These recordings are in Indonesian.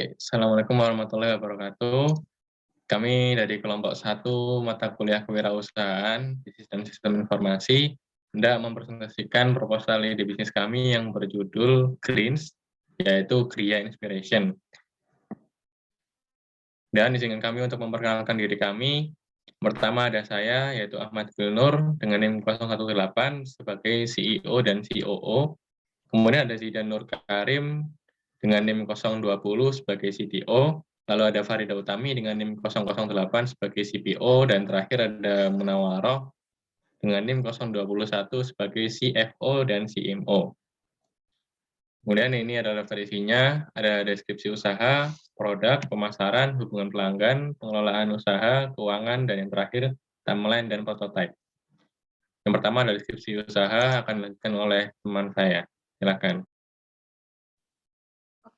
Oke, Assalamualaikum warahmatullahi wabarakatuh. Kami dari kelompok 1 mata kuliah kewirausahaan, Bisnis dan Sistem Informasi, hendak mempresentasikan proposal ide bisnis kami yang berjudul GREENS, yaitu Gria Inspiration. Dan izinkan kami untuk memperkenalkan diri kami. Pertama ada saya, yaitu Ahmad Gilnur, dengan NIM 018 sebagai CEO dan COO. Kemudian ada Zidan Nur Karim dengan NIM 020 sebagai CTO. Lalu ada Farida Utami dengan NIM 008 sebagai CPO. Dan terakhir ada Munawaroh dengan NIM 021 sebagai CFO dan CMO. Kemudian ini adalah daftar isinya, ada deskripsi usaha, produk, pemasaran, hubungan pelanggan, pengelolaan usaha, keuangan, dan yang terakhir timeline dan prototype. Yang pertama adalah deskripsi usaha akan dilanjutkan oleh teman saya. Silakan.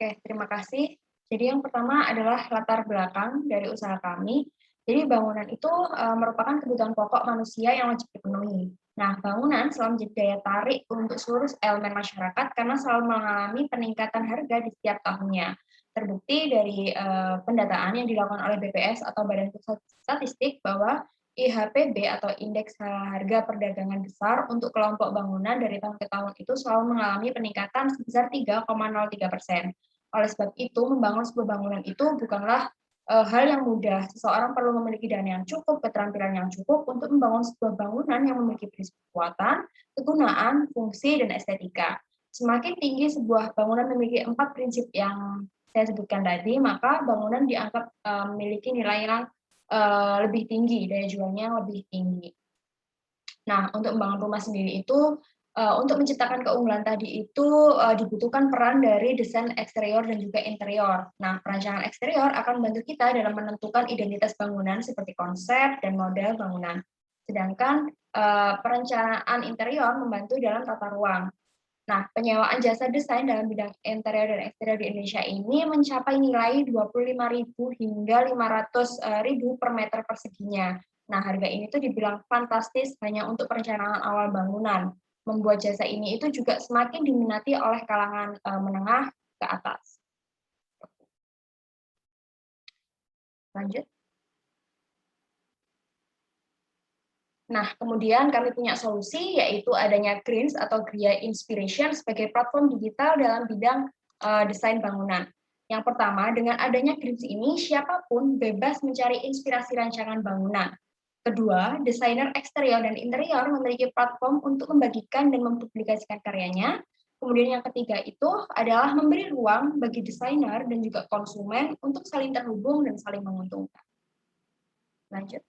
Oke, terima kasih. Jadi yang pertama adalah latar belakang dari usaha kami. Jadi bangunan itu merupakan kebutuhan pokok manusia yang wajib dipenuhi. Nah, bangunan selalu menjadi daya tarik untuk seluruh elemen masyarakat karena selalu mengalami peningkatan harga di setiap tahunnya. Terbukti dari pendataan yang dilakukan oleh BPS atau Badan Pusat Statistik bahwa IHPB atau Indeks Harga Perdagangan Besar untuk kelompok bangunan dari tahun ke tahun itu selalu mengalami peningkatan sebesar 3,03%. Oleh sebab itu, membangun sebuah bangunan itu bukanlah hal yang mudah. Seseorang perlu memiliki dana yang cukup, keterampilan yang cukup untuk membangun sebuah bangunan yang memiliki prinsip kekuatan, kegunaan, fungsi, dan estetika. Semakin tinggi sebuah bangunan memiliki 4 prinsip yang saya sebutkan tadi, maka bangunan dianggap memiliki nilai yang lebih tinggi, daya jualnya lebih tinggi. Nah, untuk membangun rumah sendiri itu, untuk menciptakan keunggulan tadi itu dibutuhkan peran dari desain eksterior dan juga interior. Nah, perancangan eksterior akan membantu kita dalam menentukan identitas bangunan seperti konsep dan model bangunan. Sedangkan perencanaan interior membantu dalam tata ruang. Nah, penyewaan jasa desain dalam bidang interior dan eksterior di Indonesia ini mencapai nilai 25.000 hingga 500.000 per meter perseginya. Nah, harga ini tuh dibilang fantastis hanya untuk perencanaan awal bangunan. Membuat jasa ini itu juga semakin diminati oleh kalangan menengah ke atas. Lanjut. Nah, kemudian kami punya solusi, yaitu adanya GREENS atau Gria Inspiration sebagai platform digital dalam bidang desain bangunan. Yang pertama, dengan adanya GREENS ini, siapapun bebas mencari inspirasi rancangan bangunan. Kedua, desainer eksterior dan interior memiliki platform untuk membagikan dan mempublikasikan karyanya. Kemudian yang ketiga itu adalah memberi ruang bagi desainer dan juga konsumen untuk saling terhubung dan saling menguntungkan. Lanjut.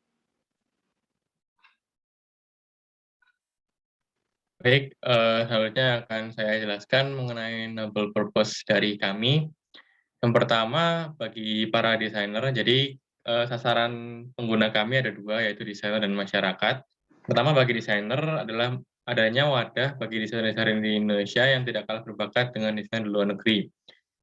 Baik, selanjutnya akan saya jelaskan mengenai noble purpose dari kami. Yang pertama, bagi para desainer, jadi sasaran pengguna kami ada dua, yaitu desainer dan masyarakat. Pertama, bagi desainer adalah adanya wadah bagi desainer-desainer di Indonesia yang tidak kalah berbakat dengan desain di luar negeri.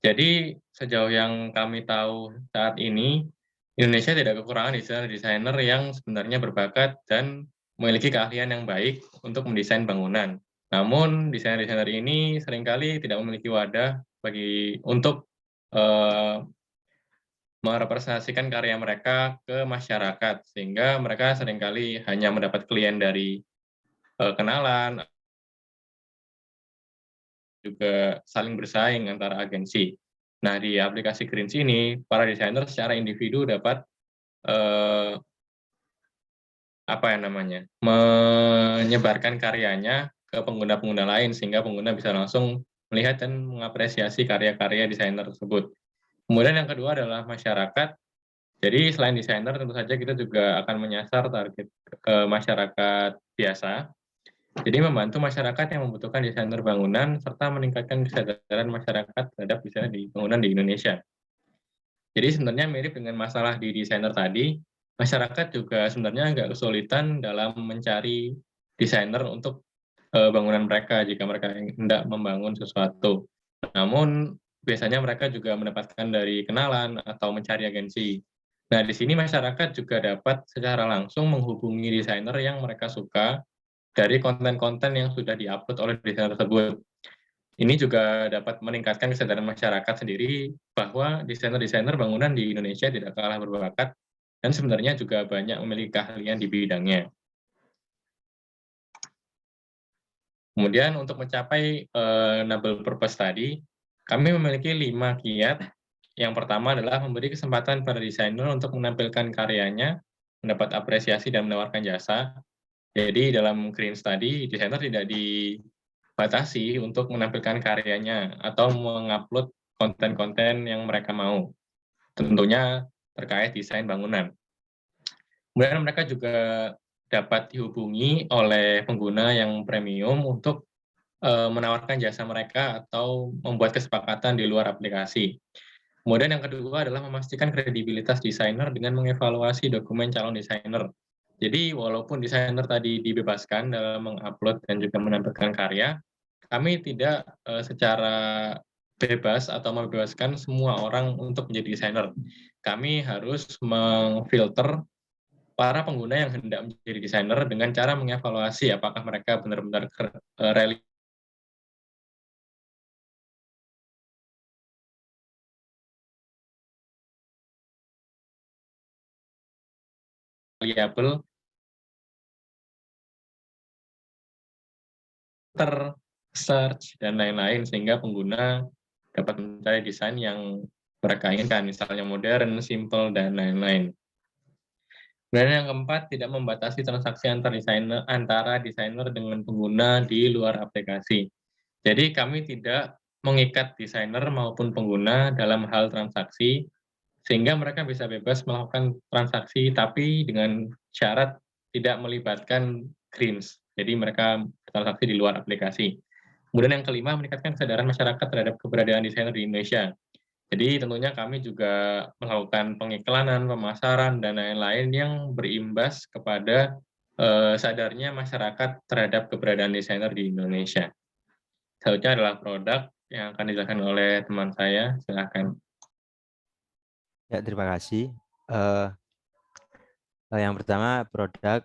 Jadi, sejauh yang kami tahu saat ini, Indonesia tidak kekurangan desainer-desainer yang sebenarnya berbakat dan memiliki keahlian yang baik untuk mendesain bangunan. Namun, desainer-desainer ini seringkali tidak memiliki wadah untuk merepresentasikan karya mereka ke masyarakat, sehingga mereka seringkali hanya mendapat klien dari kenalan, juga saling bersaing antara agensi. Nah, di aplikasi Greens ini, para desainer secara individu dapat menyebarkan karyanya ke pengguna-pengguna lain, sehingga pengguna bisa langsung melihat dan mengapresiasi karya-karya desainer tersebut. Kemudian yang kedua adalah masyarakat. Jadi selain desainer, tentu saja kita juga akan menyasar target masyarakat biasa. Jadi membantu masyarakat yang membutuhkan desainer bangunan, serta meningkatkan kesadaran masyarakat terhadap desain di bangunan di Indonesia. Jadi sebenarnya mirip dengan masalah di desainer tadi, masyarakat juga sebenarnya agak kesulitan dalam mencari desainer untuk bangunan mereka jika mereka hendak membangun sesuatu. Namun biasanya mereka juga mendapatkan dari kenalan atau mencari agensi. Nah, di sini masyarakat juga dapat secara langsung menghubungi desainer yang mereka suka dari konten-konten yang sudah diupload oleh desainer tersebut. Ini juga dapat meningkatkan kesadaran masyarakat sendiri bahwa desainer-desainer bangunan di Indonesia tidak kalah berbakat dan sebenarnya juga banyak memiliki keahlian di bidangnya. Kemudian untuk mencapai noble purpose tadi, kami memiliki 5 kiat. Yang pertama adalah memberi kesempatan pada desainer untuk menampilkan karyanya, mendapat apresiasi dan menawarkan jasa. Jadi dalam green study, desainer tidak dibatasi untuk menampilkan karyanya atau mengupload konten-konten yang mereka mau, tentunya terkait desain bangunan. Kemudian mereka juga dapat dihubungi oleh pengguna yang premium untuk menawarkan jasa mereka atau membuat kesepakatan di luar aplikasi. Kemudian yang kedua adalah memastikan kredibilitas desainer dengan mengevaluasi dokumen calon desainer. Jadi walaupun desainer tadi dibebaskan dalam mengupload dan juga menampilkan karya, kami tidak secara bebas atau membebaskan semua orang untuk menjadi desainer. Kami harus memfilter para pengguna yang hendak menjadi desainer dengan cara mengevaluasi apakah mereka benar-benar reliable, search, dan lain-lain, sehingga pengguna dapat mencari desain yang mereka inginkan, misalnya modern, simple, dan lain-lain. Dan yang keempat, tidak membatasi transaksi antara desainer dengan pengguna di luar aplikasi. Jadi kami tidak mengikat desainer maupun pengguna dalam hal transaksi, sehingga mereka bisa bebas melakukan transaksi, tapi dengan syarat tidak melibatkan greens. Jadi mereka transaksi di luar aplikasi. Kemudian yang kelima, meningkatkan kesadaran masyarakat terhadap keberadaan desainer di Indonesia. Jadi tentunya kami juga melakukan pengiklanan, pemasaran, dan lain-lain yang berimbas kepada sadarnya masyarakat terhadap keberadaan desainer di Indonesia. Selanjutnya adalah produk yang akan dijelaskan oleh teman saya. Silakan. Ya, terima kasih. Yang pertama, produk.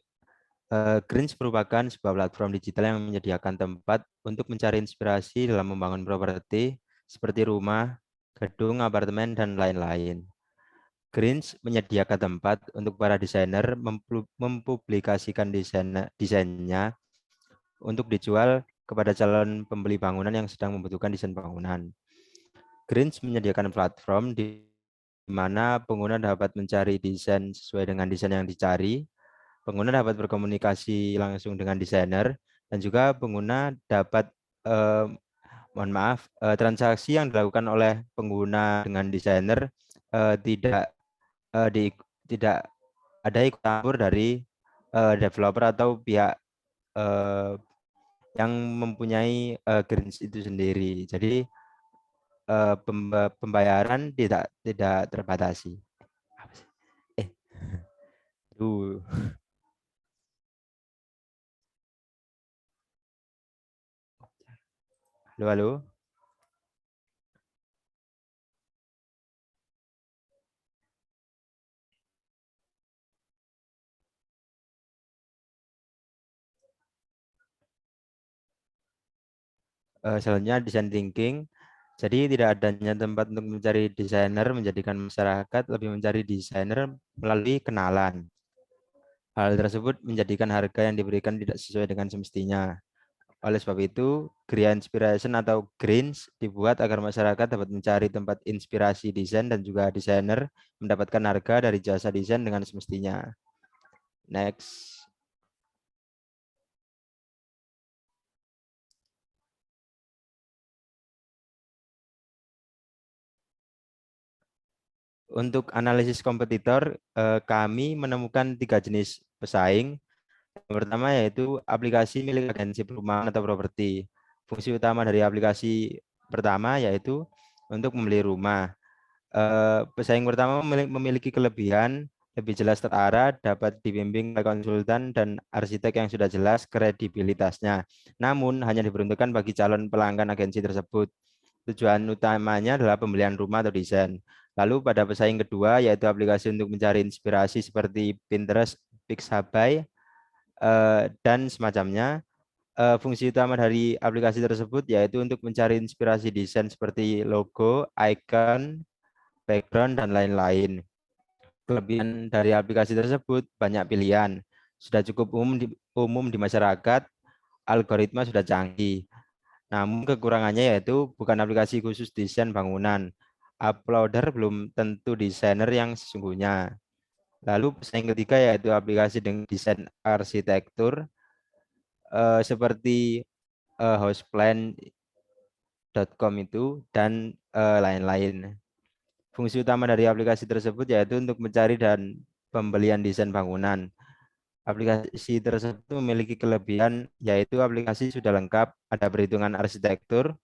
Greens merupakan sebuah platform digital yang menyediakan tempat untuk mencari inspirasi dalam membangun properti seperti rumah, gedung, apartemen, dan lain-lain. Greens menyediakan tempat untuk para desainer mempublikasikan desainnya untuk dijual kepada calon pembeli bangunan yang sedang membutuhkan desain bangunan. Greens menyediakan platform di mana pengguna dapat mencari desain sesuai dengan desain yang dicari. Pengguna dapat berkomunikasi langsung dengan desainer, dan juga pengguna dapat transaksi yang dilakukan oleh pengguna dengan desainer tidak ada ikut campur dari developer atau pihak yang mempunyai greens itu sendiri. Jadi pembayaran tidak terbatasi. Halo, halo. Selanjutnya design thinking. Jadi tidak adanya tempat untuk mencari desainer menjadikan masyarakat lebih mencari desainer melalui kenalan. Hal tersebut menjadikan harga yang diberikan tidak sesuai dengan semestinya. Oleh sebab itu, Green Inspiration atau Greens dibuat agar masyarakat dapat mencari tempat inspirasi desain dan juga desainer mendapatkan harga dari jasa desain dengan semestinya. Next. Untuk analisis kompetitor, kami menemukan 3 jenis pesaing. Yang pertama yaitu aplikasi milik agensi perumahan atau properti. Fungsi utama dari aplikasi pertama yaitu untuk membeli rumah. Pesaing pertama memiliki kelebihan, lebih jelas terarah, dapat dibimbing oleh konsultan dan arsitek yang sudah jelas kredibilitasnya. Namun hanya diperuntukkan bagi calon pelanggan agensi tersebut. Tujuan utamanya adalah pembelian rumah atau desain. Lalu pada pesaing kedua yaitu aplikasi untuk mencari inspirasi seperti Pinterest, Pixabay, dan semacamnya. Fungsi utama dari aplikasi tersebut yaitu untuk mencari inspirasi desain seperti logo, icon, background, dan lain-lain. Kelebihan dari aplikasi tersebut banyak pilihan, sudah cukup umum di masyarakat, algoritma sudah canggih. Namun kekurangannya yaitu bukan aplikasi khusus desain bangunan. Uploader belum tentu desainer yang sesungguhnya. Lalu yang ketiga yaitu aplikasi dengan desain arsitektur seperti houseplan.com itu dan lain-lain. Fungsi utama dari aplikasi tersebut yaitu untuk mencari dan pembelian desain bangunan. Aplikasi tersebut memiliki kelebihan yaitu aplikasi sudah lengkap, ada perhitungan arsitektur,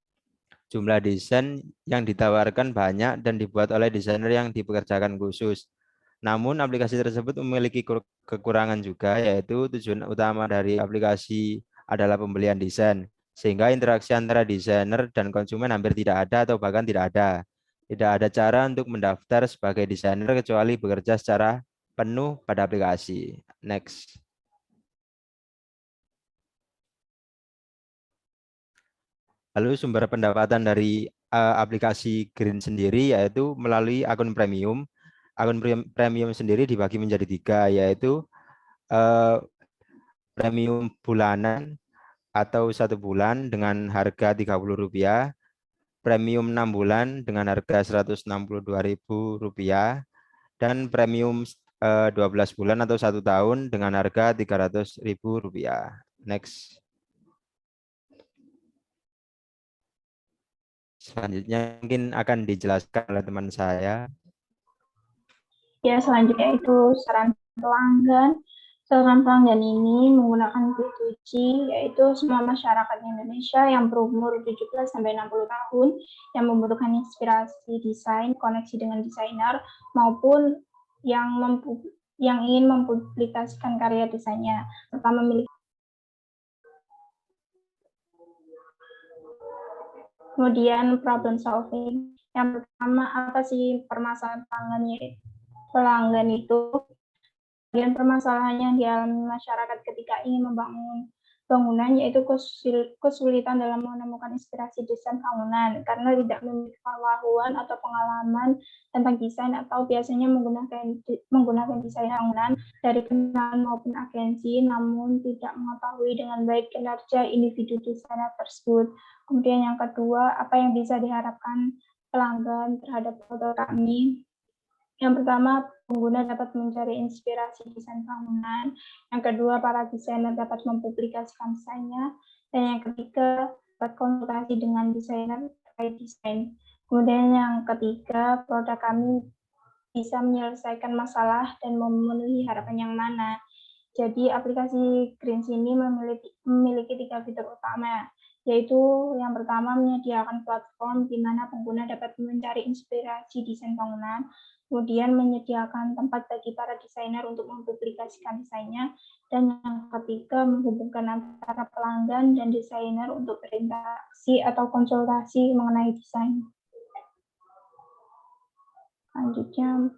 jumlah desain yang ditawarkan banyak dan dibuat oleh desainer yang dipekerjakan khusus. Namun aplikasi tersebut memiliki kekurangan juga yaitu tujuan utama dari aplikasi adalah pembelian desain, sehingga interaksi antara desainer dan konsumen hampir tidak ada atau bahkan tidak ada. Tidak ada cara untuk mendaftar sebagai desainer kecuali bekerja secara penuh pada aplikasi. Next. Lalu sumber pendapatan dari aplikasi Green sendiri yaitu melalui akun premium. Akun premium sendiri dibagi menjadi 3, yaitu premium bulanan atau 1 bulan dengan harga Rp30, premium 6 bulan dengan harga Rp162.000, dan premium 12 bulan atau 1 tahun dengan harga Rp300.000. Next. Selanjutnya mungkin akan dijelaskan oleh teman saya. Ya, selanjutnya itu saran pelanggan. Saran pelanggan ini menggunakan B2G, yaitu semua masyarakat Indonesia yang berumur 17-60 tahun yang membutuhkan inspirasi desain, koneksi dengan desainer, maupun yang ingin mempublikasikan karya desainnya. Pertama, memiliki kemudian problem solving. Yang pertama, apa sih permasalahan pelanggan itu? Kemudian permasalahannya yang dialami masyarakat ketika ingin membangun bangunan yaitu kesulitan dalam menemukan inspirasi desain bangunan karena tidak memiliki pengetahuan atau pengalaman tentang desain atau biasanya menggunakan desain bangunan dari kenalan maupun agensi namun tidak mengetahui dengan baik kinerja individu desainer tersebut. Kemudian yang kedua, apa yang bisa diharapkan pelanggan terhadap produk kami? Yang pertama, pengguna dapat mencari inspirasi desain bangunan. Yang kedua, para desainer dapat mempublikasikan desainnya. Dan yang ketiga, dapat konsultasi dengan desainer terkait desain. Kemudian yang ketiga, produk kami bisa menyelesaikan masalah dan memenuhi harapan yang mana. Jadi aplikasi Greens ini memiliki 3 fitur utama, yaitu yang pertama menyediakan platform di mana pengguna dapat mencari inspirasi desain bangunan, kemudian menyediakan tempat bagi para desainer untuk mempublikasikan desainnya, dan yang ketiga menghubungkan antara pelanggan dan desainer untuk berinteraksi atau konsultasi mengenai desain. Selanjutnya,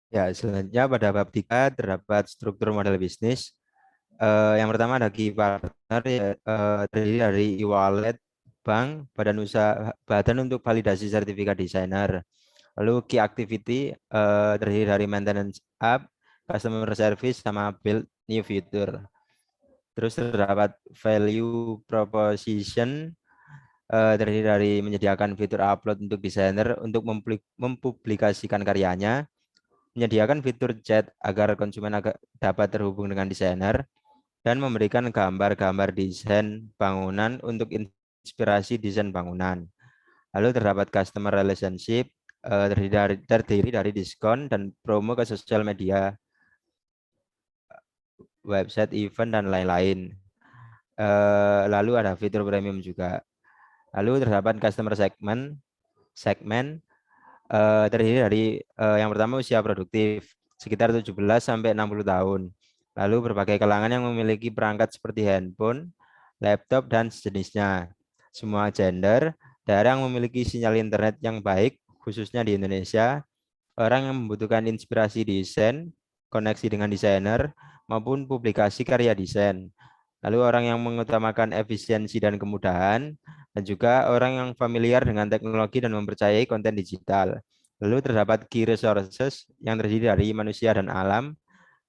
Ya, selanjutnya pada bab 3 terdapat struktur model bisnis. Yang pertama ada key partner, terdiri dari e-wallet, bank, badan untuk validasi sertifikat desainer. Lalu key activity terdiri dari maintenance app, customer service, sama build new feature. Terus terdapat value proposition terdiri dari menyediakan fitur upload untuk desainer untuk mempublikasikan karyanya, menyediakan fitur chat agar konsumen dapat terhubung dengan desainer, dan memberikan gambar-gambar desain bangunan untuk inspirasi desain bangunan. Lalu terdapat customer relationship terdiri dari diskon dan promo ke sosial media, website, event, dan lain-lain. Lalu ada fitur premium juga. Lalu terdapat customer segmen terdiri dari yang pertama usia produktif sekitar 17-60 tahun. Lalu berbagai kalangan yang memiliki perangkat seperti handphone, laptop, dan sejenisnya. Semua gender daerah yang memiliki sinyal internet yang baik, khususnya di Indonesia, orang yang membutuhkan inspirasi desain, koneksi dengan desainer, maupun publikasi karya desain. Lalu orang yang mengutamakan efisiensi dan kemudahan, dan juga orang yang familiar dengan teknologi dan mempercayai konten digital. Lalu terdapat key resources yang terdiri dari manusia dan alam,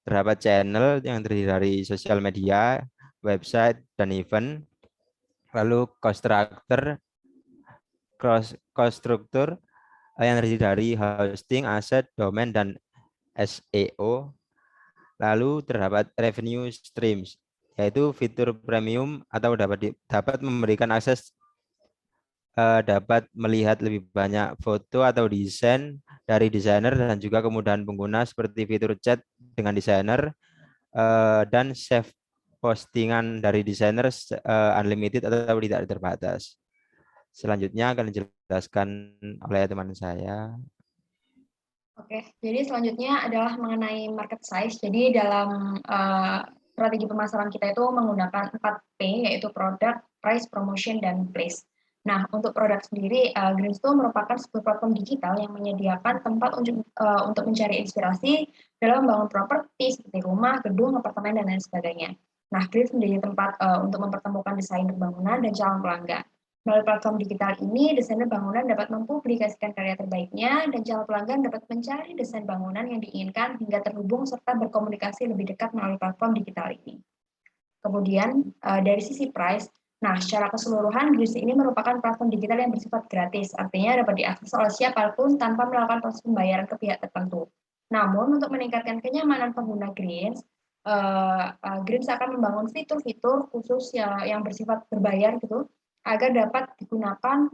terdapat channel yang terdiri dari sosial media, website, dan event. Lalu cost struktur yang terdiri dari hosting, aset, domain, dan SEO. Lalu terdapat revenue streams, yaitu fitur premium atau dapat memberikan akses dapat melihat lebih banyak foto atau desain dari desainer dan juga kemudahan pengguna seperti fitur chat dengan desainer dan save postingan dari desainer unlimited atau tidak terbatas. Selanjutnya akan dijelaskan oleh teman saya. Oke, jadi selanjutnya adalah mengenai market size. Jadi dalam strategi pemasaran kita itu menggunakan 4P, yaitu product, price, promotion, dan place. Nah, untuk produk sendiri, Greenstone merupakan sebuah platform digital yang menyediakan tempat untuk mencari inspirasi dalam membangun properti seperti rumah, gedung, apartemen, dan lain sebagainya. Nah, Greens menjadi tempat untuk mempertemukan desainer bangunan dan calon pelanggan. Melalui platform digital ini, desainer bangunan dapat mempublikasikan karya terbaiknya dan calon pelanggan dapat mencari desain bangunan yang diinginkan hingga terhubung serta berkomunikasi lebih dekat melalui platform digital ini. Kemudian dari sisi price, nah secara keseluruhan Greens ini merupakan platform digital yang bersifat gratis, artinya dapat diakses oleh siapapun tanpa melakukan proses pembayaran ke pihak tertentu. Namun untuk meningkatkan kenyamanan pengguna Greens, Greens akan membangun fitur-fitur khusus yang bersifat berbayar gitu, agar dapat digunakan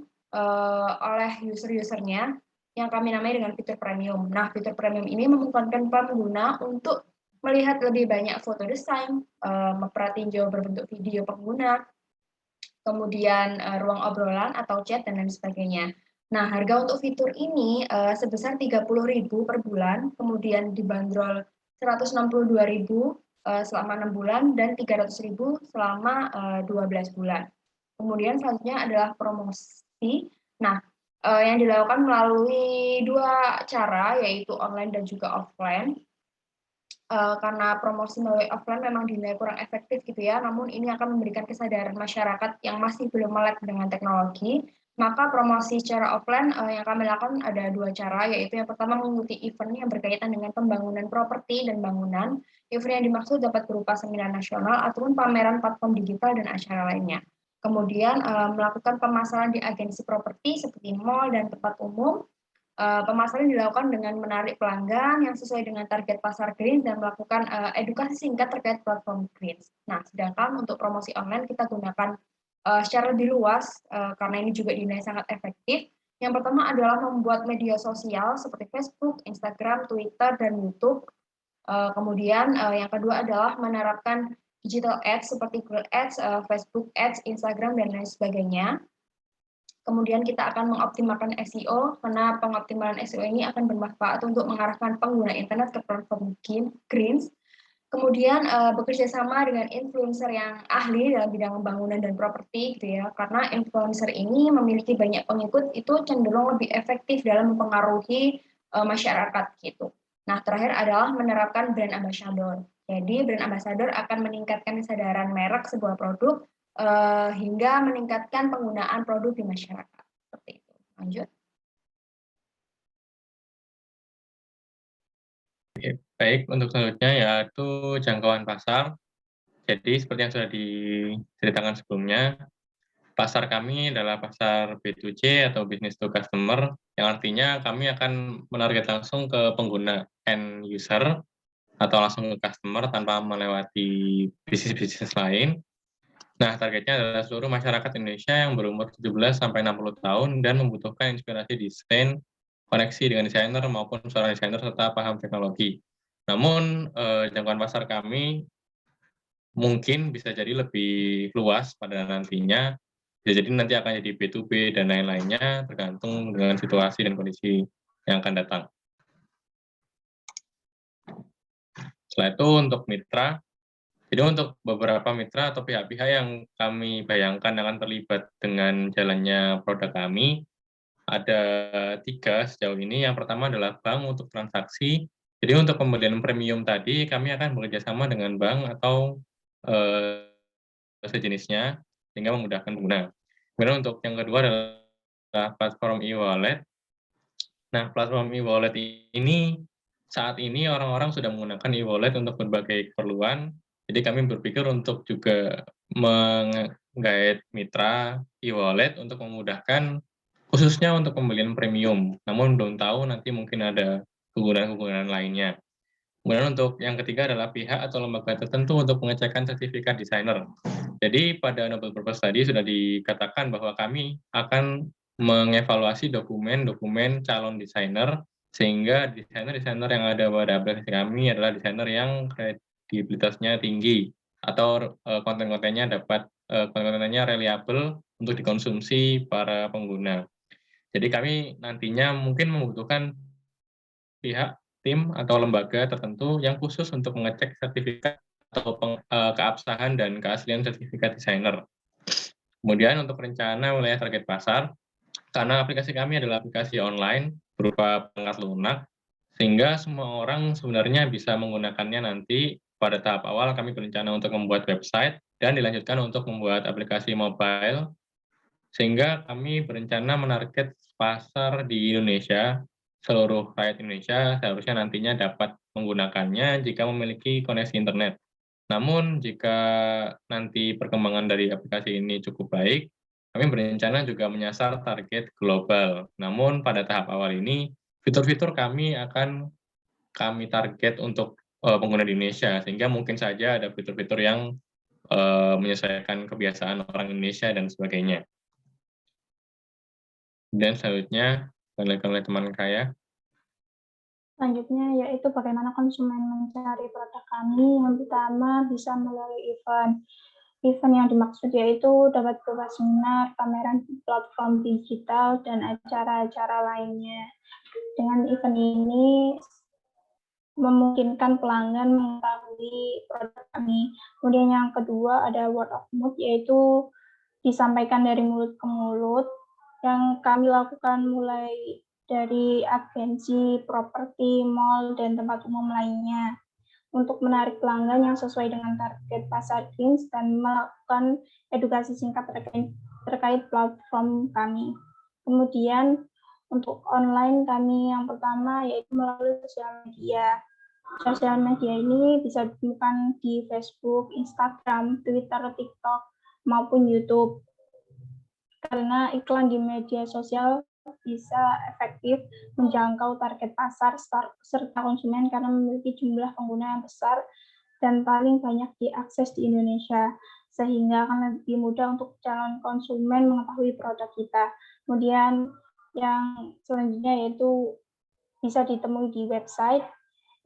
oleh user-usernya yang kami namai dengan fitur premium. Nah, fitur premium ini memungkinkan pengguna untuk melihat lebih banyak foto desain, memperhatiin jauh berbentuk video pengguna, kemudian ruang obrolan atau chat, dan lain sebagainya. Nah, harga untuk fitur ini sebesar 30.000 per bulan, kemudian dibanderol 162.000 selama 6 bulan, dan 300.000 selama 12 bulan. Kemudian selanjutnya adalah promosi. Nah, yang dilakukan melalui dua cara, yaitu online dan juga offline. Karena promosi melalui offline memang dinilai kurang efektif gitu ya, namun ini akan memberikan kesadaran masyarakat yang masih belum melek dengan teknologi. Maka promosi secara offline yang kami lakukan ada dua cara, yaitu yang pertama mengikuti event yang berkaitan dengan pembangunan properti dan bangunan. Event yang dimaksud dapat berupa seminar nasional ataupun pameran platform digital dan acara lainnya. Kemudian melakukan pemasaran di agensi properti seperti mall dan tempat umum. Pemasaran dilakukan dengan menarik pelanggan yang sesuai dengan target pasar Greens dan melakukan edukasi singkat terkait platform Greens. Nah, sedangkan untuk promosi online kita gunakan secara lebih luas karena ini juga dinilai sangat efektif. Yang pertama adalah membuat media sosial seperti Facebook, Instagram, Twitter, dan YouTube. Kemudian yang kedua adalah menerapkan digital ads seperti Google Ads, Facebook Ads, Instagram, dan lain sebagainya. Kemudian kita akan mengoptimalkan SEO, karena pengoptimalan SEO ini akan bermanfaat untuk mengarahkan pengguna internet ke platform Greens. Kemudian bekerja sama dengan influencer yang ahli dalam bidang bangunan dan properti gitu ya, karena influencer ini memiliki banyak pengikut, itu cenderung lebih efektif dalam mempengaruhi masyarakat gitu. Nah, terakhir adalah menerapkan brand ambassador. Jadi brand ambassador akan meningkatkan kesadaran merek sebuah produk hingga meningkatkan penggunaan produk di masyarakat. Seperti itu. Lanjut. Baik, untuk selanjutnya yaitu jangkauan pasar. Jadi seperti yang sudah diceritakan sebelumnya, pasar kami adalah pasar B2C atau business to customer, yang artinya kami akan menarget langsung ke pengguna end user atau langsung ke customer tanpa melewati bisnis-bisnis lain. Nah, targetnya adalah seluruh masyarakat Indonesia yang berumur 17-60 tahun dan membutuhkan inspirasi desain, koneksi dengan desainer maupun seorang desainer serta paham teknologi. Namun, jangkauan pasar kami mungkin bisa jadi lebih luas pada nantinya. Bisa jadi nanti akan jadi B2B dan lain-lainnya, tergantung dengan situasi dan kondisi yang akan datang. Setelah itu untuk mitra, Jadi untuk beberapa mitra atau pihak-pihak yang kami bayangkan akan terlibat dengan jalannya produk kami, ada 3 sejauh ini. Yang pertama adalah bank untuk transaksi. Jadi untuk pembelian premium tadi, kami akan bekerja sama dengan bank atau sejenisnya, sehingga memudahkan pengguna. Kemudian untuk yang kedua adalah platform e-wallet. Nah, platform e-wallet ini, saat ini orang-orang sudah menggunakan e-wallet untuk berbagai keperluan. Jadi kami berpikir untuk juga meng-guide mitra e-wallet untuk memudahkan khususnya untuk pembelian premium. Namun belum tahu nanti mungkin ada kegunaan-kegunaan lainnya. Kemudian untuk yang ketiga adalah pihak atau lembaga tertentu untuk pengecekan sertifikat desainer. Jadi pada Noble Purpose tadi sudah dikatakan bahwa kami akan mengevaluasi dokumen-dokumen calon desainer, sehingga desainer-desainer yang ada pada aplikasi kami adalah desainer yang kredibilitasnya tinggi, atau konten-kontennya konten-kontennya reliable untuk dikonsumsi para pengguna. Jadi kami nantinya mungkin membutuhkan pihak, tim, atau lembaga tertentu yang khusus untuk mengecek sertifikat atau keabsahan dan keaslian sertifikat desainer. Kemudian untuk rencana wilayah target pasar, karena aplikasi kami adalah aplikasi online berupa perangkat lunak, sehingga semua orang sebenarnya bisa menggunakannya nanti. Pada tahap awal kami berencana untuk membuat website dan dilanjutkan untuk membuat aplikasi mobile, sehingga kami berencana menarget pasar di Indonesia, seluruh rakyat Indonesia seharusnya nantinya dapat menggunakannya jika memiliki koneksi internet. Namun jika nanti perkembangan dari aplikasi ini cukup baik, kami berencana juga menyasar target global. Namun pada tahap awal ini, fitur-fitur kami akan kami target untuk pengguna di Indonesia, sehingga mungkin saja ada fitur-fitur yang menyesuaikan kebiasaan orang Indonesia dan sebagainya. Dan selanjutnya, oleh teman kaya. Selanjutnya yaitu bagaimana konsumen mencari produk kami. Yang pertama bisa melalui event. Event yang dimaksud yaitu dapat berupa seminar, pameran platform digital, dan acara-acara lainnya. Dengan event ini memungkinkan pelanggan mengetahui produk kami. Kemudian yang kedua ada word of mouth, yaitu disampaikan dari mulut ke mulut, yang kami lakukan mulai dari agensi, properti, mall, dan tempat umum lainnya untuk menarik pelanggan yang sesuai dengan target pasar Greens dan melakukan edukasi singkat terkait platform kami. Kemudian untuk online kami yang pertama yaitu melalui sosial media. Sosial media ini bisa ditemukan di Facebook, Instagram, Twitter, TikTok, maupun YouTube. Karena iklan di media sosial bisa efektif menjangkau target pasar serta konsumen karena memiliki jumlah pengguna yang besar dan paling banyak diakses di Indonesia, sehingga akan lebih mudah untuk calon konsumen mengetahui produk kita. Kemudian yang selanjutnya yaitu bisa ditemui di website,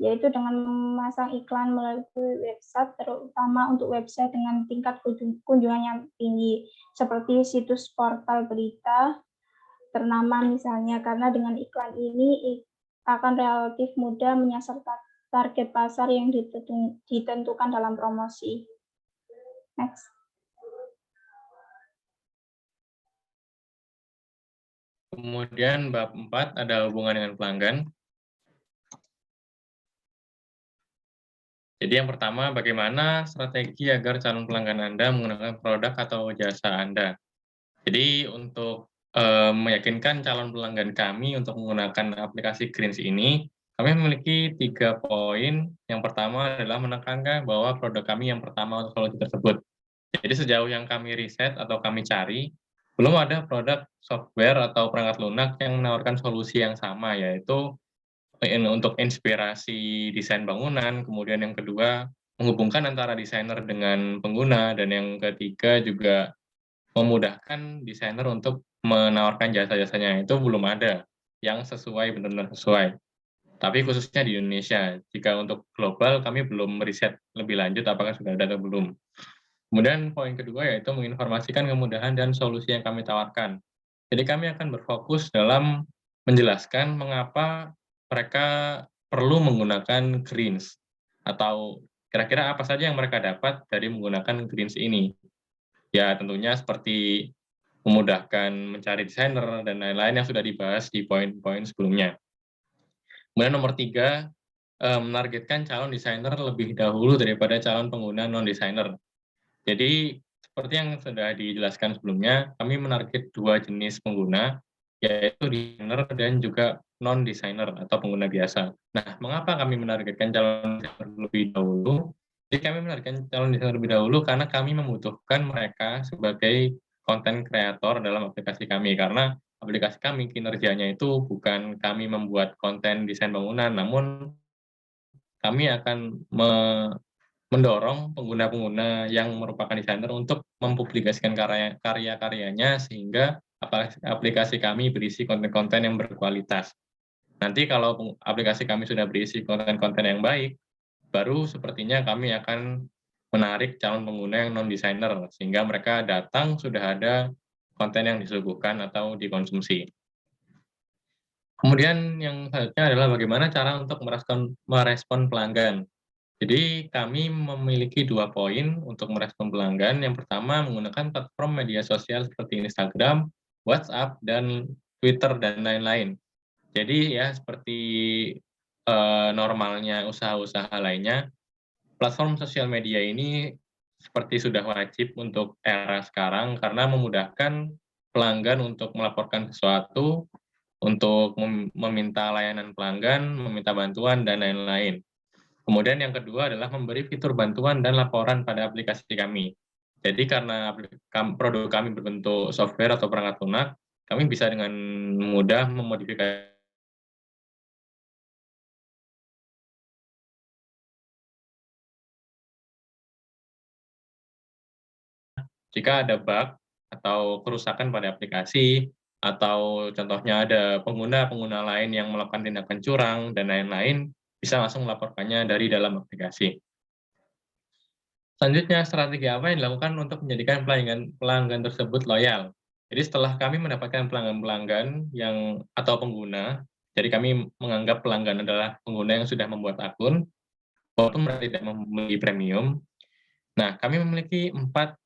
yaitu dengan memasang iklan melalui website, terutama untuk website dengan tingkat kunjungan yang tinggi, seperti situs portal berita ternama misalnya, karena dengan iklan ini akan relatif mudah menyasar target pasar yang ditentukan dalam promosi. Next. Kemudian bab 4 ada hubungan dengan pelanggan. Jadi yang pertama, bagaimana strategi agar calon pelanggan Anda menggunakan produk atau jasa Anda. Jadi untuk meyakinkan calon pelanggan kami untuk menggunakan aplikasi Greens ini, kami memiliki 3 poin. Yang pertama adalah menekankan bahwa produk kami yang pertama untuk solusi tersebut. Jadi sejauh yang kami riset atau kami cari, belum ada produk software atau perangkat lunak yang menawarkan solusi yang sama, yaitu untuk inspirasi desain bangunan, kemudian yang kedua menghubungkan antara desainer dengan pengguna, dan yang ketiga juga memudahkan desainer untuk menawarkan jasa-jasanya. Itu belum ada yang sesuai, benar-benar sesuai. Tapi khususnya di Indonesia, jika untuk global kami belum meriset lebih lanjut apakah sudah ada atau belum. Kemudian poin kedua yaitu menginformasikan kemudahan dan solusi yang kami tawarkan. Jadi kami akan berfokus dalam menjelaskan mengapa mereka perlu menggunakan Greens, atau kira-kira apa saja yang mereka dapat dari menggunakan Greens ini. Ya tentunya seperti memudahkan mencari desainer dan lain-lain yang sudah dibahas di poin-poin sebelumnya. Kemudian nomor 3, menargetkan calon desainer lebih dahulu daripada calon pengguna non-desainer. Jadi seperti yang sudah dijelaskan sebelumnya, kami menarget 2 jenis pengguna, yaitu desainer dan juga non-desainer atau pengguna biasa. Nah, mengapa kami menargetkan calon desainer lebih dahulu? Jadi kami menargetkan calon desainer lebih dahulu karena kami membutuhkan mereka sebagai konten kreator dalam aplikasi kami, karena aplikasi kami kinerjanya itu bukan kami membuat konten desain bangunan, namun kami akan mendorong pengguna-pengguna yang merupakan desainer untuk mempublikasikan karya-karyanya sehingga aplikasi kami berisi konten-konten yang berkualitas. Nanti kalau aplikasi kami sudah berisi konten-konten yang baik, baru sepertinya kami akan menarik calon pengguna yang non-desainer sehingga mereka datang sudah ada konten yang disuguhkan atau dikonsumsi. Kemudian yang selanjutnya adalah bagaimana cara untuk merespon pelanggan. Jadi kami memiliki 2 poin untuk merespon pelanggan. Yang pertama menggunakan platform media sosial seperti Instagram, WhatsApp, dan Twitter, dan lain-lain. Jadi ya seperti normalnya usaha-usaha lainnya, platform sosial media ini seperti sudah wajib untuk era sekarang karena memudahkan pelanggan untuk melaporkan sesuatu, untuk meminta layanan pelanggan, meminta bantuan, dan lain-lain. Kemudian yang kedua adalah memberi fitur bantuan dan laporan pada aplikasi kami. Jadi karena produk kami berbentuk software atau perangkat lunak, kami bisa dengan mudah memodifikasi jika ada bug atau kerusakan pada aplikasi, atau contohnya ada pengguna-pengguna lain yang melakukan tindakan curang, dan lain-lain, bisa langsung melaporkannya dari dalam aplikasi. Selanjutnya, strategi apa yang dilakukan untuk menjadikan pelanggan tersebut loyal? Jadi setelah kami mendapatkan pelanggan-pelanggan atau pengguna, jadi kami menganggap pelanggan adalah pengguna yang sudah membuat akun, walaupun mereka tidak membeli premium. Nah, kami memiliki 4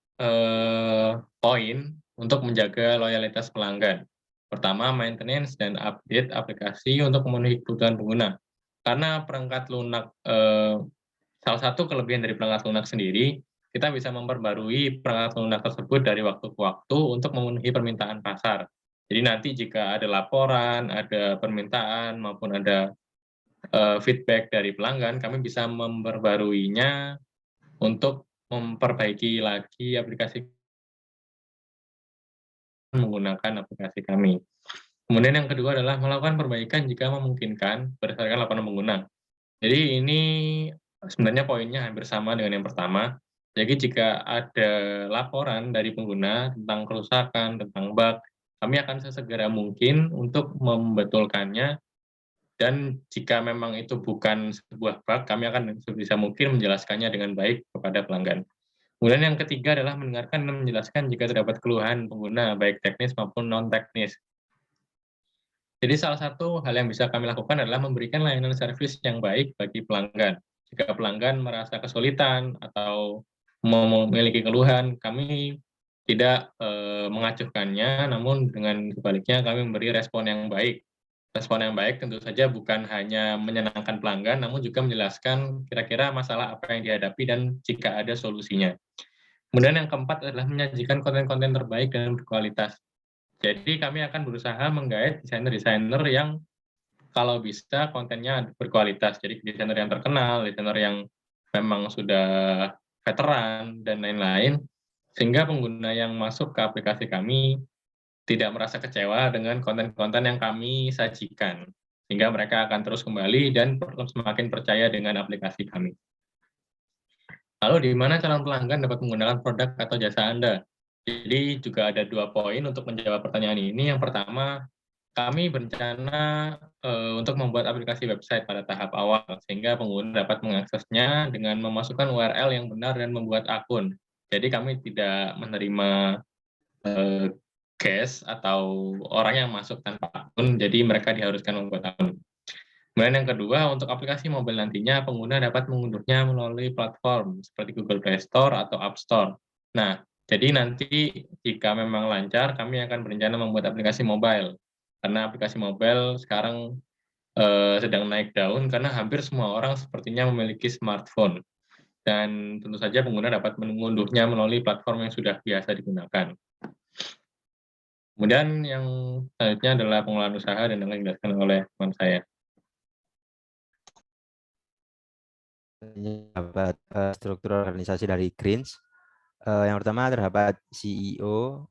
poin untuk menjaga loyalitas pelanggan. Pertama, maintenance dan update aplikasi untuk memenuhi kebutuhan pengguna. Karena perangkat lunak, salah satu kelebihan dari perangkat lunak sendiri, kita bisa memperbarui perangkat lunak tersebut dari waktu ke waktu untuk memenuhi permintaan pasar. Jadi nanti jika ada laporan, ada permintaan, maupun ada feedback dari pelanggan, kami bisa memperbaruinya untuk memperbaiki lagi aplikasi menggunakan aplikasi kami. Kemudian yang kedua adalah melakukan perbaikan jika memungkinkan berdasarkan laporan pengguna. Jadi ini sebenarnya poinnya hampir sama dengan yang pertama. Jadi jika ada laporan dari pengguna tentang kerusakan, tentang bug, kami akan sesegera mungkin untuk membetulkannya, dan jika memang itu bukan sebuah bug, kami akan sebisa mungkin menjelaskannya dengan baik kepada pelanggan. Kemudian yang ketiga adalah mendengarkan dan menjelaskan jika terdapat keluhan pengguna, baik teknis maupun non-teknis. Jadi salah satu hal yang bisa kami lakukan adalah memberikan layanan servis yang baik bagi pelanggan. Jika pelanggan merasa kesulitan atau memiliki keluhan, kami tidak mengacuhkannya, namun dengan sebaliknya kami memberi respon yang baik. Respon yang baik tentu saja bukan hanya menyenangkan pelanggan, namun juga menjelaskan kira-kira masalah apa yang dihadapi dan jika ada solusinya. Kemudian yang keempat adalah menyajikan konten-konten terbaik dan berkualitas. Jadi kami akan berusaha menggait desainer-desainer yang kalau bisa kontennya berkualitas. Jadi desainer yang terkenal, desainer yang memang sudah veteran, dan lain-lain, sehingga pengguna yang masuk ke aplikasi kami tidak merasa kecewa dengan konten-konten yang kami sajikan, sehingga mereka akan terus kembali dan semakin percaya dengan aplikasi kami. Lalu di mana calon pelanggan dapat menggunakan produk atau jasa Anda? Jadi juga ada 2 poin untuk menjawab pertanyaan ini. Yang pertama, kami berencana untuk membuat aplikasi website pada tahap awal, sehingga pengguna dapat mengaksesnya dengan memasukkan URL yang benar dan membuat akun. Jadi kami tidak menerima guest atau orang yang masuk tanpa akun, jadi mereka diharuskan membuat akun. Kemudian yang kedua, untuk aplikasi mobile nantinya pengguna dapat mengunduhnya melalui platform seperti Google Play Store atau App Store. Nah, jadi nanti jika memang lancar, kami akan berencana membuat aplikasi mobile. Karena aplikasi mobile sekarang sedang naik daun karena hampir semua orang sepertinya memiliki smartphone. Dan tentu saja pengguna dapat mengunduhnya melalui platform yang sudah biasa digunakan. Kemudian yang selanjutnya adalah pengelolaan usaha dan yang dijelaskan oleh teman saya. Terdapat struktur organisasi dari Greens. Yang pertama terdapat CEO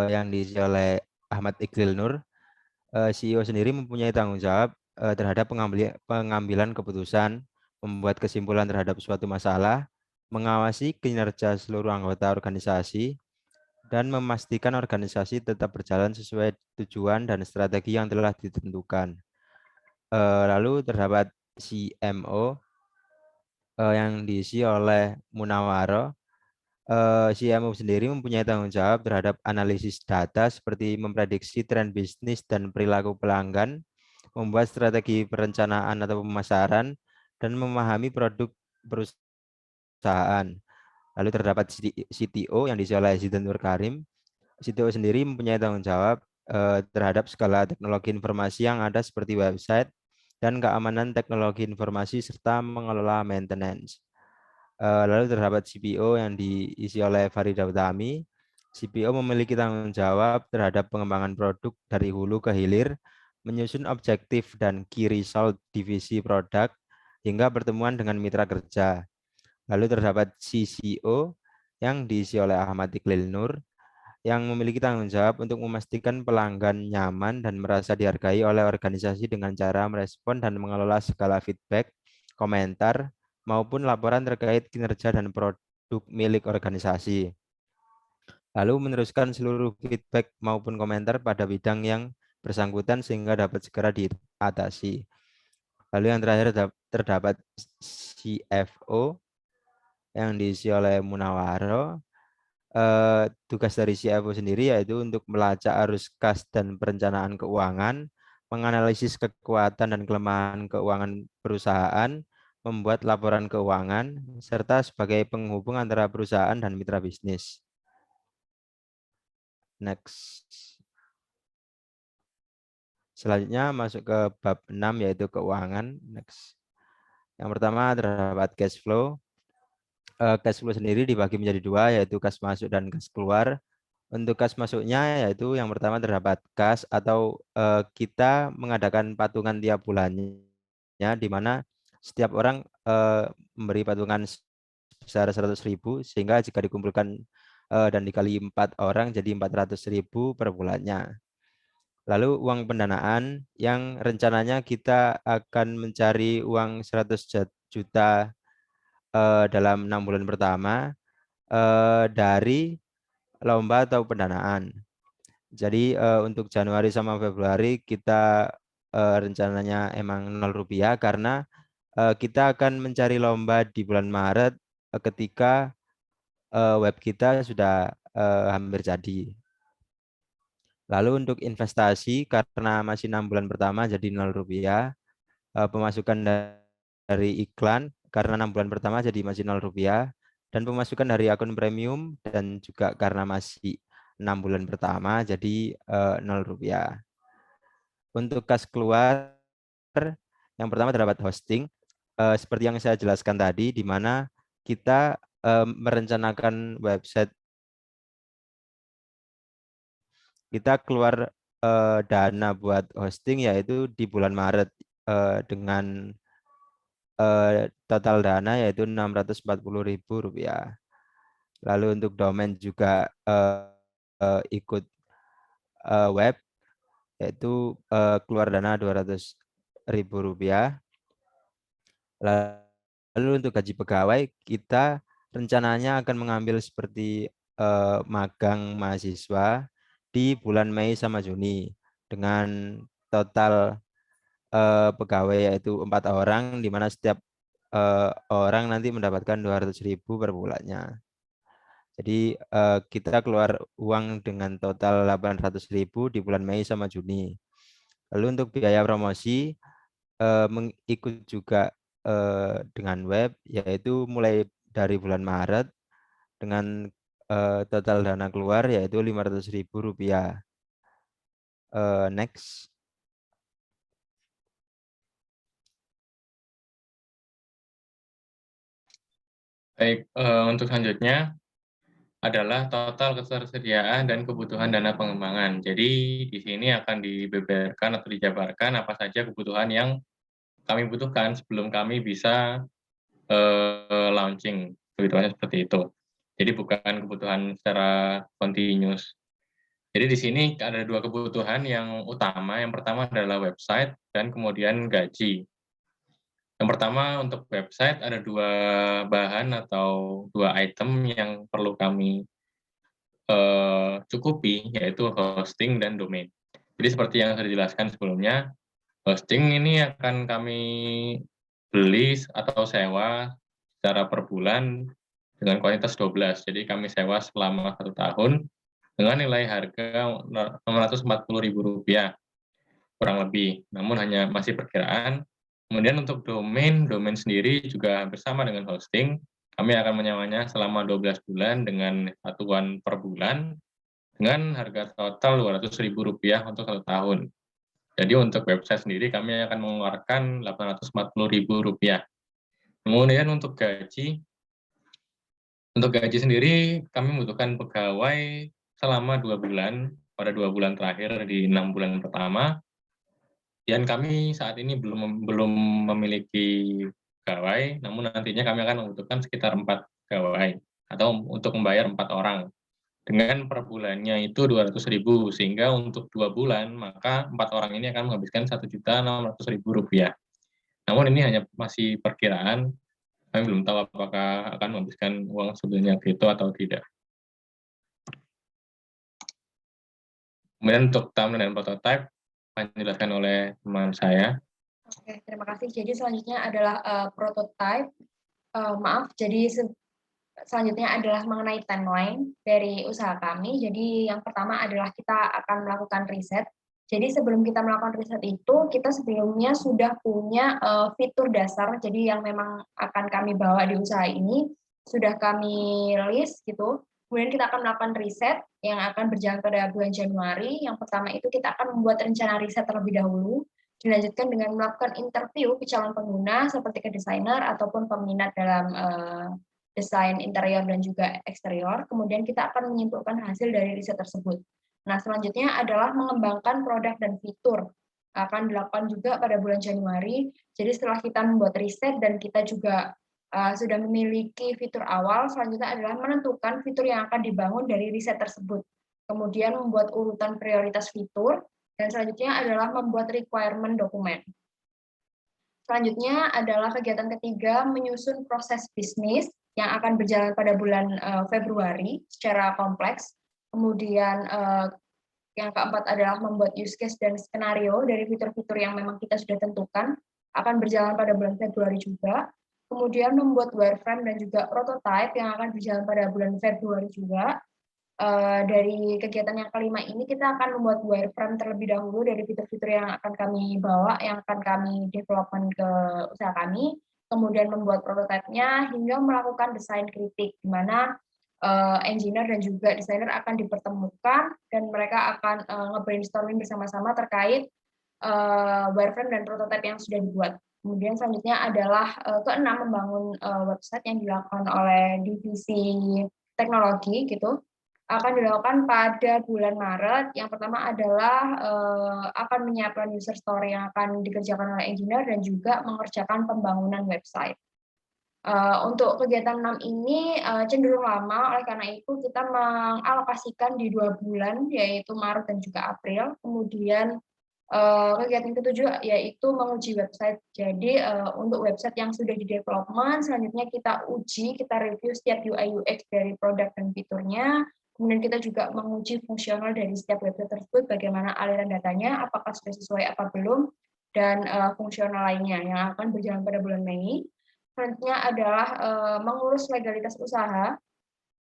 yang diisi oleh Ahmad Iqlil Nur. CEO sendiri mempunyai tanggung jawab terhadap pengambilan keputusan, membuat kesimpulan terhadap suatu masalah, mengawasi kinerja seluruh anggota organisasi, dan memastikan organisasi tetap berjalan sesuai tujuan dan strategi yang telah ditentukan. Lalu terdapat CMO yang diisi oleh Munawaro. CMO sendiri mempunyai tanggung jawab terhadap analisis data seperti memprediksi tren bisnis dan perilaku pelanggan, membuat strategi perencanaan atau pemasaran, dan memahami produk perusahaan. Lalu terdapat CTO yang diisi oleh Zidan Nur Karim. CTO sendiri mempunyai tanggung jawab terhadap segala teknologi informasi yang ada seperti website dan keamanan teknologi informasi serta mengelola maintenance. Lalu terdapat CPO yang diisi oleh Farida Utami. CPO memiliki tanggung jawab terhadap pengembangan produk dari hulu ke hilir, menyusun objektif dan key result divisi produk, hingga pertemuan dengan mitra kerja. Lalu terdapat CCO yang diisi oleh Ahmad Iqlil Nur, yang memiliki tanggung jawab untuk memastikan pelanggan nyaman dan merasa dihargai oleh organisasi dengan cara merespon dan mengelola segala feedback, komentar, maupun laporan terkait kinerja dan produk milik organisasi. Lalu meneruskan seluruh feedback maupun komentar pada bidang yang bersangkutan sehingga dapat segera diatasi. Lalu yang terakhir terdapat CFO yang diisi oleh Munawaro. Tugas dari CFO sendiri yaitu untuk melacak arus kas dan perencanaan keuangan, menganalisis kekuatan dan kelemahan keuangan perusahaan, membuat laporan keuangan, serta sebagai penghubung antara perusahaan dan mitra bisnis. Next. Selanjutnya masuk ke bab 6 yaitu keuangan. Next. Yang pertama terdapat cash flow. Cash flow sendiri dibagi menjadi dua yaitu cash masuk dan cash keluar. Untuk kas masuknya yaitu yang pertama terdapat kas atau kita mengadakan patungan tiap bulannya, di mana setiap orang memberi patungan sebesar 100.000 sehingga jika dikumpulkan dan dikali 4 orang jadi 400.000 per bulannya. Lalu uang pendanaan yang rencananya kita akan mencari uang 100 juta dalam 6 bulan pertama dari lomba atau pendanaan. Jadi untuk Januari sama Februari kita rencananya emang Rp0 karena kita akan mencari lomba di bulan Maret ketika web kita sudah hampir jadi. Lalu untuk investasi karena masih 6 bulan pertama jadi Rp0. Pemasukan dari iklan karena 6 bulan pertama jadi masih Rp0. Dan pemasukan dari akun premium dan juga karena masih 6 bulan pertama jadi Rp0. Untuk kas keluar yang pertama terdapat hosting seperti yang saya jelaskan tadi, di mana kita merencanakan website kita keluar dana buat hosting yaitu di bulan Maret dengan total dana yaitu Rp640.000. Lalu untuk domain juga ikut web yaitu keluar dana Rp200.000. Lalu untuk gaji pegawai kita rencananya akan mengambil seperti magang mahasiswa di bulan Mei sama Juni dengan total pegawai yaitu 4 orang, di mana setiap orang nanti mendapatkan 200.000 per bulannya. Jadi kita keluar uang dengan total 800.000 di bulan Mei sama Juni. Lalu untuk biaya promosi mengikut juga dengan web, yaitu mulai dari bulan Maret dengan total dana keluar yaitu Rp500.000. Next. Baik, untuk selanjutnya adalah total ketersediaan dan kebutuhan dana pengembangan. Jadi di sini akan dibeberkan atau dijabarkan apa saja kebutuhan yang kami butuhkan sebelum kami bisa launching, kebutuhannya seperti itu. Jadi bukan kebutuhan secara continuous. Jadi di sini ada dua kebutuhan yang utama. Yang pertama adalah website dan kemudian gaji. Yang pertama untuk website ada dua bahan atau dua item yang perlu kami cukupi, yaitu hosting dan domain. Jadi seperti yang sudah dijelaskan sebelumnya, hosting ini akan kami beli atau sewa secara per bulan dengan kuantitas 12. Jadi kami sewa selama 1 tahun dengan nilai harga Rp640.000 kurang lebih. Namun hanya masih perkiraan. Kemudian untuk domain sendiri juga bersama dengan hosting. Kami akan menyewanya selama 12 bulan dengan satuan per bulan dengan harga total Rp200.000 untuk 1 tahun. Jadi untuk website sendiri kami akan mengeluarkan Rp840.000. Kemudian untuk gaji sendiri kami membutuhkan pegawai selama 2 bulan, pada 2 bulan terakhir di 6 bulan pertama. Dan kami saat ini belum memiliki pegawai, namun nantinya kami akan membutuhkan sekitar 4 pegawai atau untuk membayar 4 orang. Dengan per bulannya itu Rp200.000, sehingga untuk 2 bulan maka 4 orang ini akan menghabiskan Rp1.600.000. Namun ini hanya masih perkiraan, kami belum tahu apakah akan menghabiskan uang sebenarnya itu atau tidak. Kemudian untuk thumbnail dan prototype akan dijelaskan oleh teman saya. Oke, terima kasih. Jadi selanjutnya adalah prototype. Jadi selanjutnya adalah mengenai timeline dari usaha kami. Jadi yang pertama adalah kita akan melakukan riset. Jadi sebelum kita melakukan riset itu, kita sebelumnya sudah punya fitur dasar. Jadi yang memang akan kami bawa di usaha ini sudah kami list gitu. Kemudian kita akan melakukan riset yang akan berjalan pada bulan Januari. Yang pertama itu kita akan membuat rencana riset terlebih dahulu. Dilanjutkan dengan melakukan interview ke calon pengguna seperti ke desainer ataupun peminat dalam desain interior dan juga eksterior. Kemudian kita akan menyimpulkan hasil dari riset tersebut. Nah, selanjutnya adalah mengembangkan produk dan fitur. Akan dilakukan juga pada bulan Januari. Jadi setelah kita membuat riset dan kita juga sudah memiliki fitur awal, selanjutnya adalah menentukan fitur yang akan dibangun dari riset tersebut. Kemudian membuat urutan prioritas fitur, dan selanjutnya adalah membuat requirement dokumen. Selanjutnya adalah kegiatan ketiga, menyusun proses bisnis yang akan berjalan pada bulan Februari secara kompleks. Kemudian yang keempat adalah membuat use case dan skenario dari fitur-fitur yang memang kita sudah tentukan, akan berjalan pada bulan Februari juga. Kemudian membuat wireframe dan juga prototype yang akan berjalan pada bulan Februari juga. Dari kegiatan yang kelima ini kita akan membuat wireframe terlebih dahulu dari fitur-fitur yang akan kami bawa, yang akan kami development ke usaha kami, kemudian membuat prototipenya hingga melakukan desain kritik, di mana engineer dan juga desainer akan dipertemukan dan mereka akan nge-brainstorming bersama-sama terkait wireframe dan prototipe yang sudah dibuat. Kemudian selanjutnya adalah keenam, membangun website yang dilakukan oleh divisi teknologi gitu. Akan dilakukan pada bulan Maret. Yang pertama adalah akan menyiapkan user story yang akan dikerjakan oleh engineer dan juga mengerjakan pembangunan website. Untuk kegiatan 6 ini cenderung lama, oleh karena itu kita mengalokasikan di 2 bulan, yaitu Maret dan juga April. Kemudian kegiatan ketujuh yaitu menguji website. Jadi untuk website yang sudah di development, selanjutnya kita uji, kita review setiap UI UX dari produk dan fiturnya. Kemudian kita juga menguji fungsional dari setiap website tersebut, bagaimana aliran datanya, apakah sudah sesuai apa belum, dan fungsional lainnya yang akan berjalan pada bulan Mei. Selanjutnya adalah mengurus legalitas usaha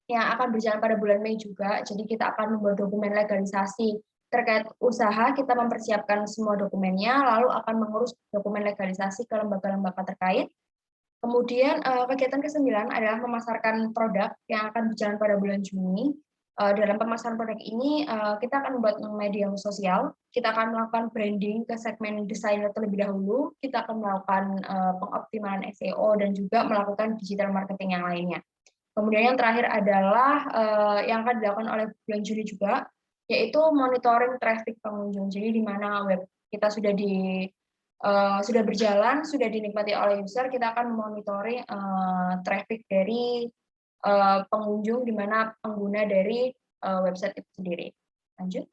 yang akan berjalan pada bulan Mei juga. Jadi kita akan membuat dokumen legalisasi Terkait usaha, kita mempersiapkan semua dokumennya, lalu akan mengurus dokumen legalisasi ke lembaga-lembaga terkait. Kemudian kegiatan ke-9 adalah memasarkan produk yang akan berjalan pada bulan Juni. Dalam pemasaran produk ini, kita akan membuat media sosial, kita akan melakukan branding ke segmen desainer terlebih dahulu, kita akan melakukan pengoptimalan SEO, dan juga melakukan digital marketing yang lainnya. Kemudian yang terakhir adalah yang akan dilakukan oleh bulan Juli juga, yaitu monitoring traffic pengunjung. Jadi di mana web kita sudah berjalan, sudah dinikmati oleh user, kita akan monitoring traffic dari pengunjung, di mana pengguna dari website itu sendiri. Lanjut.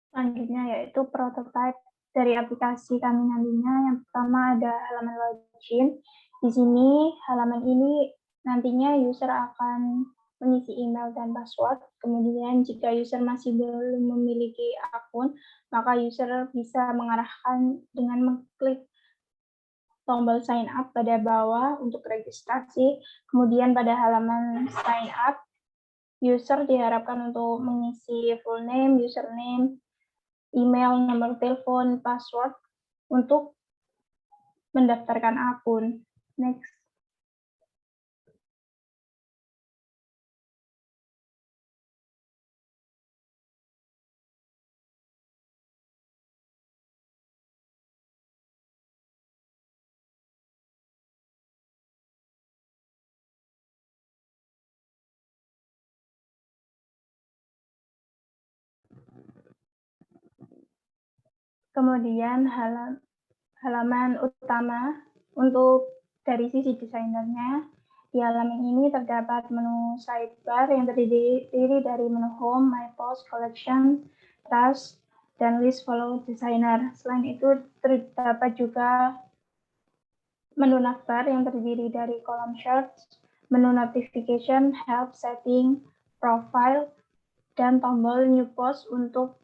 Selanjutnya yaitu prototype dari aplikasi kami nantinya. Yang pertama ada halaman login. Di sini halaman ini nantinya user akan mengisi email dan password. Kemudian jika user masih belum memiliki akun, maka user bisa mengarahkan dengan mengklik tombol sign up pada bawah untuk registrasi. Kemudian pada halaman sign up, user diharapkan untuk mengisi full name, username, email, nomor telepon, password untuk mendaftarkan akun. Next. Kemudian halaman utama untuk dari sisi desainernya. Di halaman ini terdapat menu sidebar yang terdiri dari menu home, my post, collection, trust, dan list follow designer. Selain itu terdapat juga menu navbar yang terdiri dari kolom search, menu notification, help, setting, profile, dan tombol new post untuk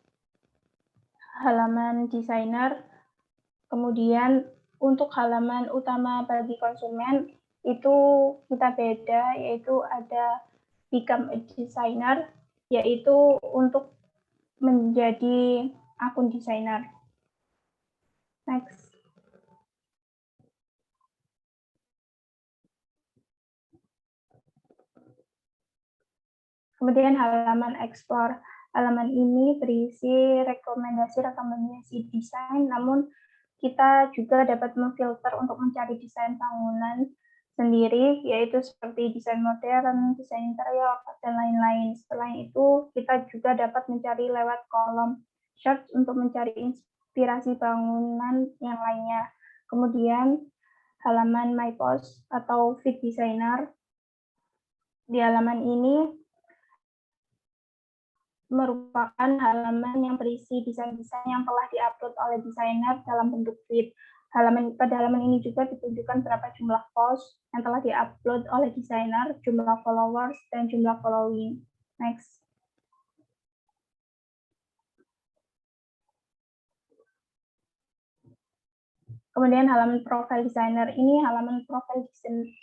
halaman designer. Kemudian untuk halaman utama bagi konsumen itu kita beda, yaitu ada become a designer, yaitu untuk menjadi akun desainer. Next. Kemudian halaman explore. Halaman ini berisi rekomendasi desain, namun kita juga dapat memfilter untuk mencari desain bangunan sendiri, yaitu seperti desain modern, desain interior, dan lain-lain. Selain itu, kita juga dapat mencari lewat kolom search untuk mencari inspirasi bangunan yang lainnya. Kemudian, halaman My Post atau Feed Designer. Di halaman ini merupakan halaman yang berisi desain-desain yang telah diupload oleh desainer dalam bentuk feed. Pada halaman ini juga ditunjukkan berapa jumlah post yang telah diupload oleh desainer, jumlah followers, dan jumlah following. Next. Kemudian halaman profile designer. Ini halaman profile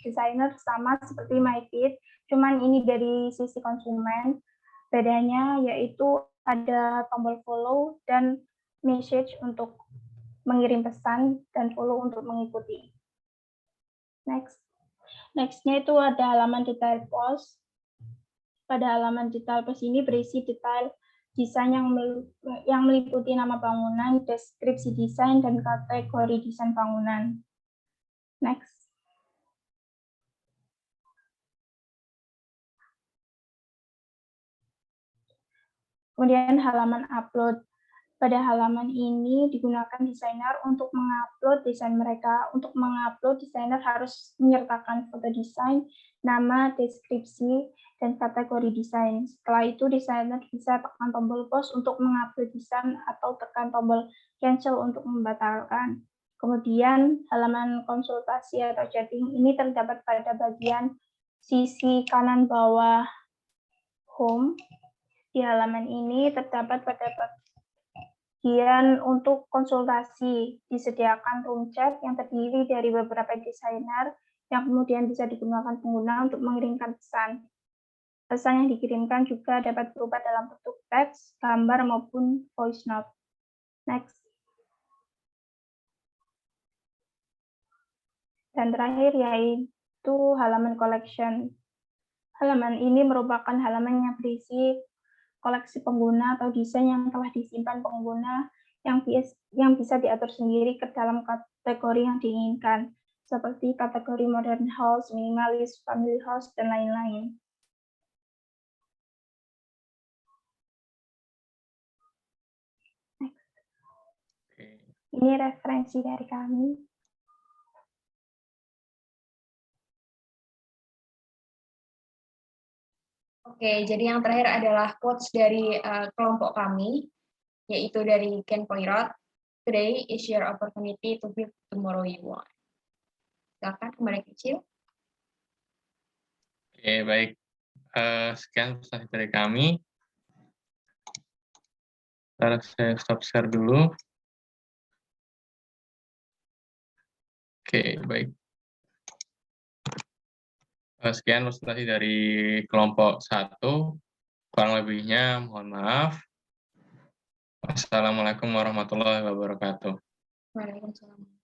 designer sama seperti My Feed, cuman ini dari sisi konsumen. Bedanya yaitu ada tombol follow dan message untuk mengirim pesan dan follow untuk mengikuti. Next. Next-nya itu ada halaman detail post. Pada halaman detail post ini berisi detail desain yang meliputi nama bangunan, deskripsi desain, dan kategori desain bangunan. Next. Kemudian halaman upload. Pada halaman ini digunakan desainer untuk mengupload desain mereka. Untuk mengupload, desainer harus menyertakan foto desain, nama, deskripsi, dan kategori desain. Setelah itu, desainer bisa tekan tombol post untuk mengupload desain atau tekan tombol cancel untuk membatalkan. Kemudian, halaman konsultasi atau chatting ini terdapat pada bagian sisi kanan bawah home. Di halaman ini terdapat pada bagian untuk konsultasi, disediakan room chat yang terdiri dari beberapa desainer yang kemudian bisa digunakan pengguna untuk mengirimkan pesan. Pesan yang dikirimkan juga dapat berupa dalam bentuk teks, gambar, maupun voice note. Next. Dan terakhir yaitu halaman collection. Halaman ini merupakan halaman yang berisi koleksi pengguna atau desain yang telah disimpan pengguna yang bisa diatur sendiri ke dalam kategori yang diinginkan, seperti kategori modern house, minimalis, family house, dan lain-lain. Ini referensi dari kami. Oke, jadi yang terakhir adalah quotes dari kelompok kami, yaitu dari Ken Poirot. Today is your opportunity to build tomorrow you want. Silakan kembali kecil. Oke, baik. Sekian presentasi dari kami. Ntar saya stop share dulu. Oke, baik. Sekian presentasi dari kelompok 1. Kurang lebihnya mohon maaf. Wassalamualaikum warahmatullahi wabarakatuh. Waalaikumsalam.